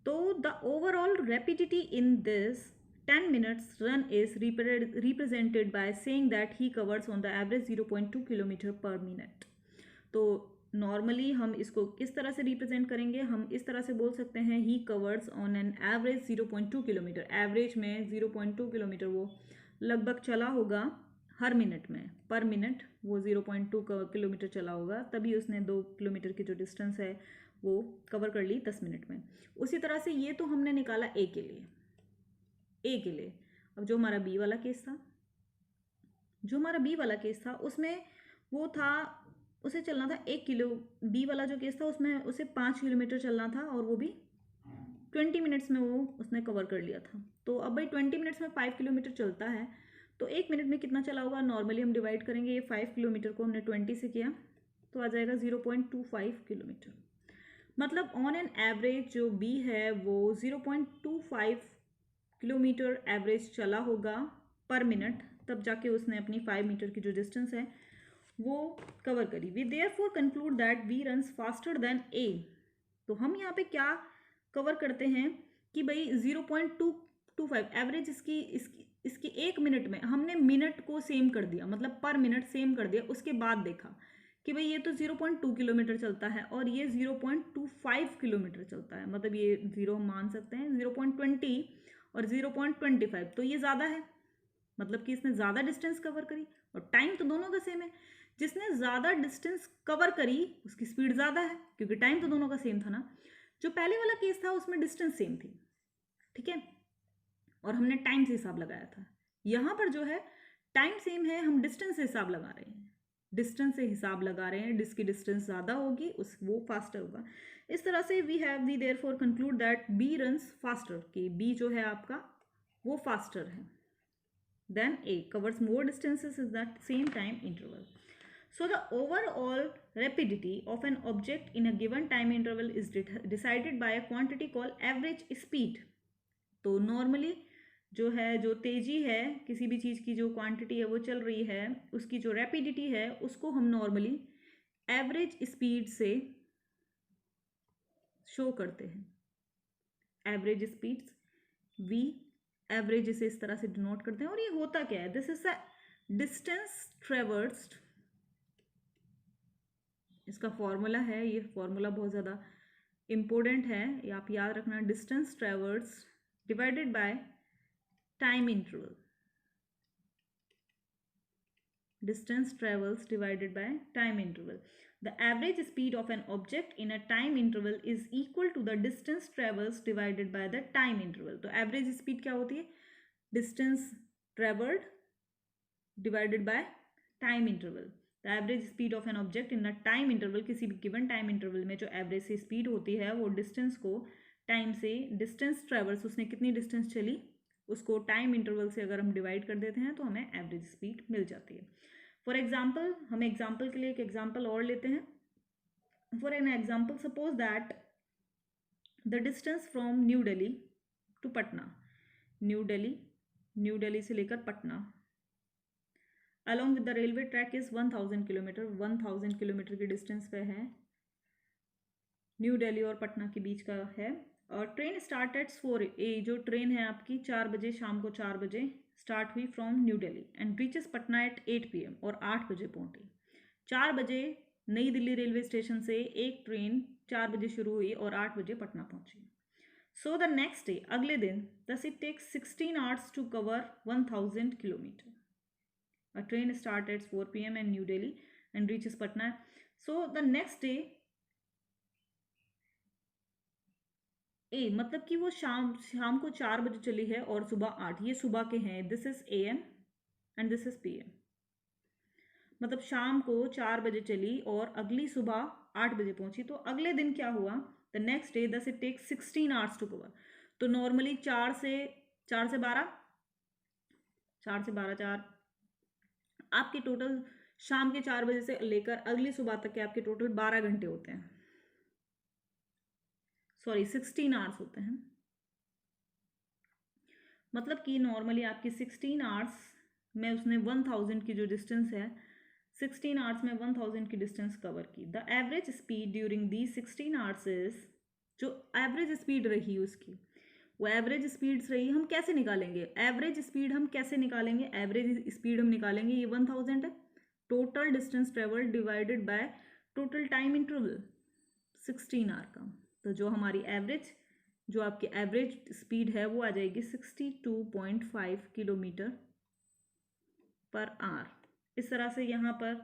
तो the overall rapidity in this 10 minutes run is represented by saying that he covers on the average 0.2 kilometre पर मिनट। तो नॉर्मली हम इसको किस तरह से रिप्रेजेंट करेंगे, हम इस तरह से बोल सकते हैं ही covers on an average 0.2 kilometre, average में 0.2 किलोमीटर वो लगभग चला होगा हर मिनट में, पर मिनट वो 0.2 किलोमीटर चला होगा, तभी उसने 2 किलोमीटर की जो डिस्टेंस है वो कवर कर ली 10 मिनट में। उसी तरह से ये तो हमने निकाला ए के लिए। अब जो हमारा बी वाला केस था उसमें वो था, उसे चलना था 1 किलो, बी वाला जो केस था उसमें उसे 5 किलोमीटर चलना था, और वो भी 20 मिनट्स में वो उसने कवर कर लिया था। तो अब भाई 20 मिनट्स में 5 किलोमीटर चलता है, तो 1 मिनट में कितना चला होगा, नॉर्मली हम डिवाइड करेंगे, ये 5 किलोमीटर को हमने 20 से किया तो आ जाएगा 0.25 किलोमीटर। मतलब ऑन एन एवरेज जो बी है वो 0.25 किलोमीटर एवरेज चला होगा पर मिनट, तब जाके उसने अपनी 5 मीटर की जो डिस्टेंस है वो कवर करी। We therefore conclude that B runs faster than A. तो हम यहाँ पे क्या कवर करते हैं कि भाई 0.225 एवरेज इसकी 1 मिनट में हमने मिनट को सेम कर दिया, मतलब पर मिनट सेम कर दिया। उसके बाद देखा कि भाई ये तो 0.2 किलोमीटर चलता है और ये 0.25 किलोमीटर चलता है, मतलब ये जीरो हम मान सकते हैं, 0.20 और 0.25, तो ये ज़्यादा है, मतलब कि इसने ज़्यादा डिस्टेंस कवर करी, और टाइम तो दोनों का सेम है। जिसने ज़्यादा डिस्टेंस कवर करी उसकी स्पीड ज़्यादा है, क्योंकि टाइम तो दोनों का सेम था ना। जो पहले वाला केस था उसमें डिस्टेंस सेम थी, ठीक है, और हमने टाइम से हिसाब लगाया था। यहाँ पर जो है टाइम सेम है, हम डिस्टेंस से हिसाब लगा रहे हैं, जिसकी डिस्टेंस ज़्यादा होगी वो फास्टर होगा। इस तरह से we therefore conclude that B runs faster, कि बी जो है आपका वो फास्टर है than A, covers more distances is that same time interval. So the overall rapidity of an object in a given time interval is decided by a quantity called average speed. तो normally जो तेजी है किसी भी चीज़ की, जो quantity है वो चल रही है, उसकी जो रैपिडिटी है उसको हम नॉर्मली एवरेज स्पीड से शो करते हैं। एवरेज स्पीड्स वी एवरेज इसे इस तरह से डिनोट करते हैं। और ये होता क्या है, this is the distance traversed, इसका फॉर्मूला है, ये फॉर्मूला बहुत ज़्यादा इम्पोर्टेंट है, ये आप याद रखना, distance traverse divided by time interval. distance travels divided by time interval. The average speed of an object in a time interval is equal to the distance travels divided by the time interval. तो average speed क्या होती है? Distance traveled divided by time interval. The average speed of an object in a time interval, किसी भी given time interval में जो average से speed होती है वो distance को time से distance travels, उसने कितनी distance चली उसको टाइम इंटरवल से अगर हम डिवाइड कर देते हैं तो हमें एवरेज स्पीड मिल जाती है. फॉर एग्जाम्पल, हम एग्जाम्पल के लिए एक एग्जाम्पल और लेते हैं. For an example, suppose that the distance from new Delhi to Patna, new Delhi से लेकर Patna along with the railway track is 1000 kilometre. 1000 kilometre की डिस्टेंस पे है, न्यू दिल्ली और पटना के बीच का है. और ट्रेन स्टार्ट एट 4 ए, जो ट्रेन है आपकी 4 बजे, शाम को 4 बजे स्टार्ट हुई from new Delhi and reaches Patna at 8 PM और 8 बजे पहुंची. 4 बजे नई दिल्ली रेलवे स्टेशन से एक ट्रेन 4 बजे शुरू हुई और 8 बजे पटना पहुंची. सो द नेक्स्ट डे, अगले दिन, thus it takes 16 hours to cover 1000 kilometre. A train start at 4 PM and New Delhi and reaches Patna. So the next day A, मतलब कि वो शाम को 4 बजे चली है और सुबह 8, ये सुबह के हैं. This is AM and this is PM. मतलब शाम को 4 बजे चली और अगली सुबह 8 बजे पहुंची. तो अगले दिन क्या हुआ? The next day does it take 16 hours to cover. तो नॉर्मली 4 से 12 4 आपके टोटल शाम के 4 बजे से लेकर अगली सुबह तक के आपके टोटल 12 घंटे होते हैं. सॉरी, 16 आवर्स होते हैं. मतलब कि नॉर्मली आपकी 16 आवर्स में उसने 1000 की जो डिस्टेंस है, 16 आवर्स में 1000 की डिस्टेंस कवर की. The average speed during the 16 hours is, जो एवरेज स्पीड रही उसकी, वो एवरेज स्पीड्स रही. हम कैसे निकालेंगे एवरेज स्पीड? हम कैसे निकालेंगे एवरेज स्पीड? हम निकालेंगे, ये 1000 है, total distance travelled divided by total time interval 16 hour का. तो जो हमारी एवरेज, जो आपकी एवरेज स्पीड है वो आ जाएगी 62.5 किलोमीटर पर आवर. इस तरह से यहाँ पर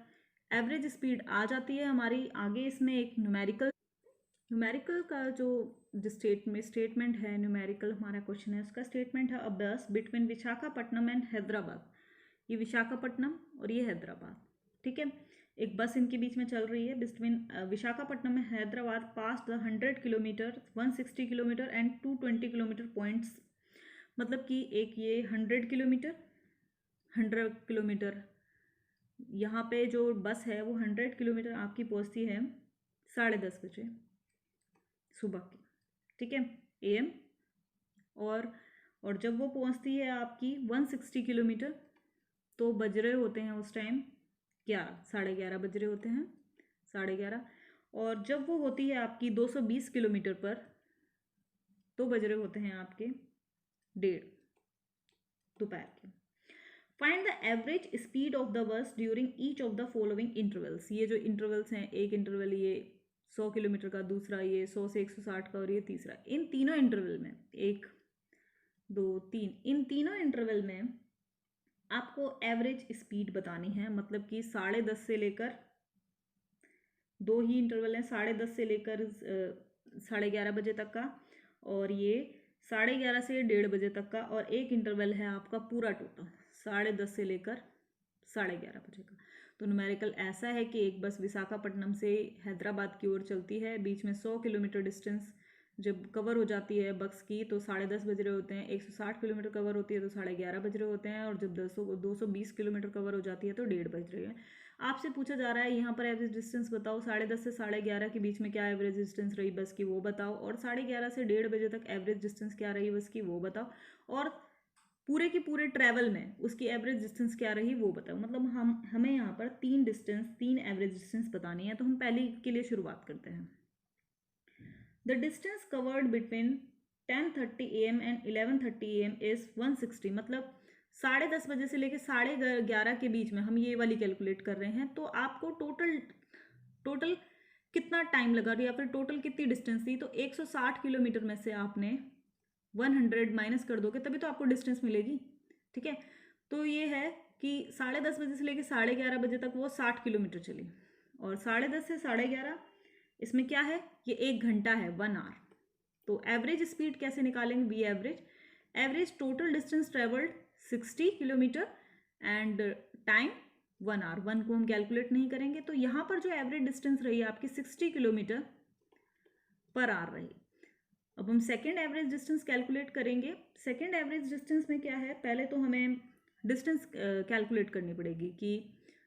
एवरेज स्पीड आ जाती है हमारी. आगे इसमें एक न्यूमेरिकल का जो स्टेटमेंट है, न्यूमेरिकल हमारा क्वेश्चन है, उसका स्टेटमेंट है, अ बस बिटवीन विशाखापट्टनम एंड हैदराबाद. ये विशाखापट्टनम और ये हैदराबाद, ठीक है. एक बस इनके बीच में चल रही है बिटवीन विशाखापट्टनम में Hyderabad, pass the 100 kilometre, 160 kilometre and 220 kilometre points. मतलब कि एक ये 100 किलोमीटर यहाँ पे जो बस है वो 100 किलोमीटर आपकी पहुँचती है 10:30 बजे सुबह की, ठीक है, AM. और जब वो पहुँचती है आपकी 160 किलोमीटर, तो बज रहे होते हैं उस टाइम 11 बज रहे होते हैं, 11:30. और जब वो होती है आपकी 220 किलोमीटर पर, तो बज रहे होते हैं आपके 1:30 दोपहर के. Find the average speed of the bus during each of the following intervals. ये जो इंटरवल्स हैं, एक इंटरवल ये 100 किलोमीटर का, दूसरा ये 100 से 160 का, और ये तीसरा. इन तीनों इंटरवल में 1 2 3, इन तीनों इंटरवल में आपको एवरेज स्पीड बतानी है. मतलब कि 10:30 से लेकर, 2 ही इंटरवल हैं, 10:30 से लेकर 11:30 बजे तक का, और ये 11:30 से 1:30 बजे तक का, और एक इंटरवल है आपका पूरा टोटल 10:30 से लेकर 11:30 बजे का. तो न्यूमेरिकल ऐसा है कि एक बस विशाखापट्टनम से हैदराबाद की ओर चलती है, बीच में 100 किलोमीटर डिस्टेंस जब कवर हो जाती है बस की तो 10:30 बज रहे होते हैं. 160 किलोमीटर कवर होती है तो 11:30 बज रहे होते हैं. और जब 220 किलोमीटर कवर हो जाती है तो 1:30 बज रहे हैं. आपसे पूछा जा रहा है यहाँ पर एवरेज डिस्टेंस बताओ. 10:30 से 11:30 के बीच में क्या एवरेज डिस्टेंस रही बस की, वो बताओ. और 11:30 से 1:30 बजे तक एवरेज डिस्टेंस क्या रही बस की, वो बताओ. और पूरे के पूरे ट्रैवल में उसकी एवरेज डिस्टेंस क्या रही, वो बताओ. मतलब हमें यहाँ पर 3 एवरेज डिस्टेंस बतानी है. तो हम पहले के लिए शुरुआत करते हैं. The distance covered between 10:30 AM and 11:30 AM is 160. मतलब 10:30 बजे से लेकर 11:30 के बीच में हम ये वाली कैलकुलेट कर रहे हैं. तो आपको टोटल कितना टाइम लगा, या फिर टोटल कितनी डिस्टेंस थी. तो 160 किलोमीटर में से आपने 100 माइनस कर दोगे तभी तो आपको डिस्टेंस मिलेगी, ठीक है. तो ये है कि 10:30 बजे से लेकर 11:30 बजे तक वो 60 किलोमीटर चली, और 10:30 से 11:30 इसमें क्या है, ये 1 घंटा है, 1 आवर। तो एवरेज स्पीड कैसे निकालेंगे, we average total distance travelled 60 kilometre and time 1 hour. 1 को हम कैलकुलेट नहीं करेंगे, तो यहाँ पर जो एवरेज डिस्टेंस रही आपकी 60 किलोमीटर पर आवर रही। अब हम सेकेंड एवरेज डिस्टेंस कैलकुलेट करेंगे। सेकेंड एवरेज डिस्टेंस में क्या है, पहले तो हमें डिस्टेंस कैलकुलेट करनी पड़ेगी कि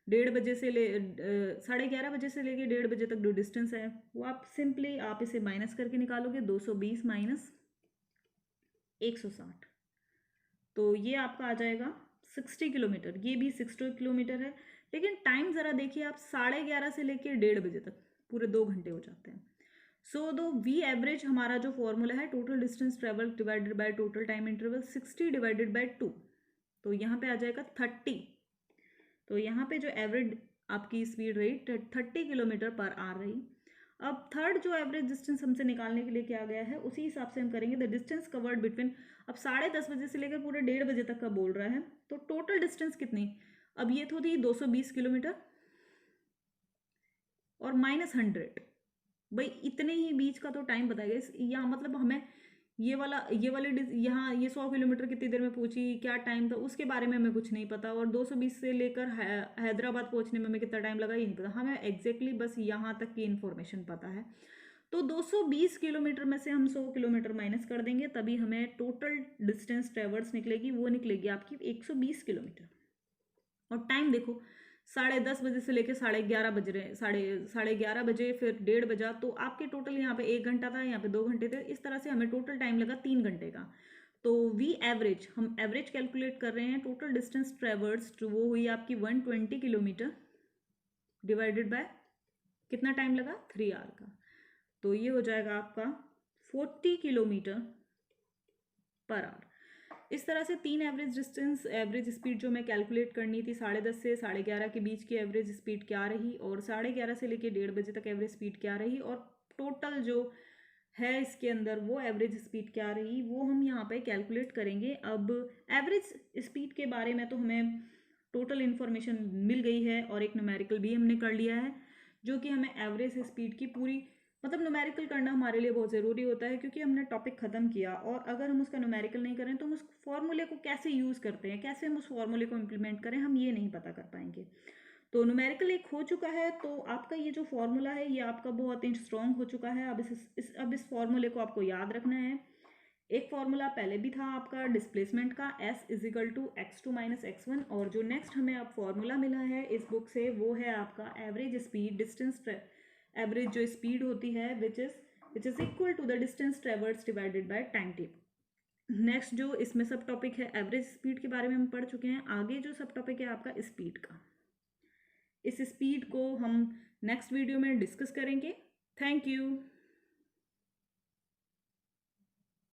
1:30 बजे से 11:30 बजे से लेके 1:30 बजे तक जो डिस्टेंस है वो आप सिंपली आप इसे माइनस करके निकालोगे, 220 माइनस 160, तो ये आपका आ जाएगा 60 किलोमीटर। ये भी 60 किलोमीटर है, लेकिन टाइम ज़रा देखिए आप, 11:30 से लेके 1:30 बजे तक पूरे 2 घंटे हो जाते हैं। सो दो वी एवरेज हमारा जो फॉर्मूला है, total distance travel divided by total time interval, 60 divided by 2, तो यहाँ पे आ जाएगा 30। तो यहाँ पे जो एवरेज आपकी स्पीड रही 30 किलोमीटर पर आवर रही। अब थर्ड जो एवरेज डिस्टेंस हमसे निकालने के लिए किया गया है, उसी हिसाब से हम करेंगे। द डिस्टेंस कवर्ड बिटवीन, अब 10:30 बजे से लेकर पूरे 1:30 बजे तक का बोल रहा है, तो टोटल डिस्टेंस कितनी, अब ये तो थी 220 किलोमीटर और -100, भाई इतने ही बीच का तो टाइम बताएगा। यहाँ मतलब हमें ये वाले यहाँ ये 100 किलोमीटर कितनी देर में पहुंची, क्या टाइम था, उसके बारे में हमें कुछ नहीं पता, और 220 से लेकर हैदराबाद पहुंचने में हमें कितना टाइम लगा ये नहीं पता, हमें एग्जैक्टली बस यहाँ तक की इन्फॉर्मेशन पता है। तो 220 किलोमीटर में से हम 100 किलोमीटर माइनस कर देंगे, तभी हमें टोटल डिस्टेंस ट्रेवर्स निकलेगी, वो निकलेगी आपकी 120 किलोमीटर। और टाइम देखो, 10:30 बजे से लेकर 11:30 बज रहे, 11:30 बजे, फिर 1:30 बजा, तो आपके टोटल यहाँ पे 1 घंटा था, यहाँ पे 2 घंटे थे, इस तरह से हमें टोटल टाइम लगा 3 घंटे का। तो वी एवरेज, हम एवरेज कैलकुलेट कर रहे हैं, टोटल डिस्टेंस ट्रेवर्स वो हुई आपकी 120 किलोमीटर डिवाइडेड बाय कितना टाइम लगा, 3 आवर का, तो ये हो जाएगा आपका 40 किलोमीटर पर आवर। इस तरह से 3 एवरेज डिस्टेंस, एवरेज स्पीड जो मैं कैलकुलेट करनी थी, 10:30 से 11:30 के बीच की एवरेज स्पीड क्या रही, और 11:30 से लेकर 1:30 बजे तक एवरेज स्पीड क्या रही, और टोटल जो है इसके अंदर वो एवरेज स्पीड क्या रही, वो हम यहाँ पे कैलकुलेट करेंगे। अब एवरेज स्पीड के बारे में तो हमें टोटल इन्फॉर्मेशन मिल गई है, और एक न्यूमेरिकल भी हमने कर लिया है, जो कि हमें एवरेज स्पीड की पूरी, मतलब न्यूमेरिकल करना हमारे लिए बहुत ज़रूरी होता है, क्योंकि हमने टॉपिक ख़त्म किया, और अगर हम उसका न्यूमेरिकल नहीं करें तो हम उस फॉर्मूले को कैसे यूज़ करते हैं, कैसे हम उस फॉर्मूले को इम्प्लीमेंट करें, हम ये नहीं पता कर पाएंगे। तो न्यूमेरिकल एक हो चुका है, तो आपका ये जो फॉर्मूला है ये आपका बहुत ही स्ट्रॉन्ग हो चुका है। अब इस फॉर्मूले को आपको याद रखना है। एक फॉर्मूला पहले भी था आपका डिस्प्लेसमेंट का, S = x2 - x1, और जो नेक्स्ट हमें अब फॉर्मूला मिला है इस बुक से, वो है आपका एवरेज स्पीड, डिस्टेंस एवरेज जो स्पीड होती है which is equal to the distance traverse divided by time table. Next जो इसमें सब टॉपिक है एवरेज स्पीड के बारे में हम पढ़ चुके हैं, आगे जो सब टॉपिक है आपका स्पीड का, इस स्पीड को हम नेक्स्ट वीडियो में डिस्कस करेंगे। Thank you.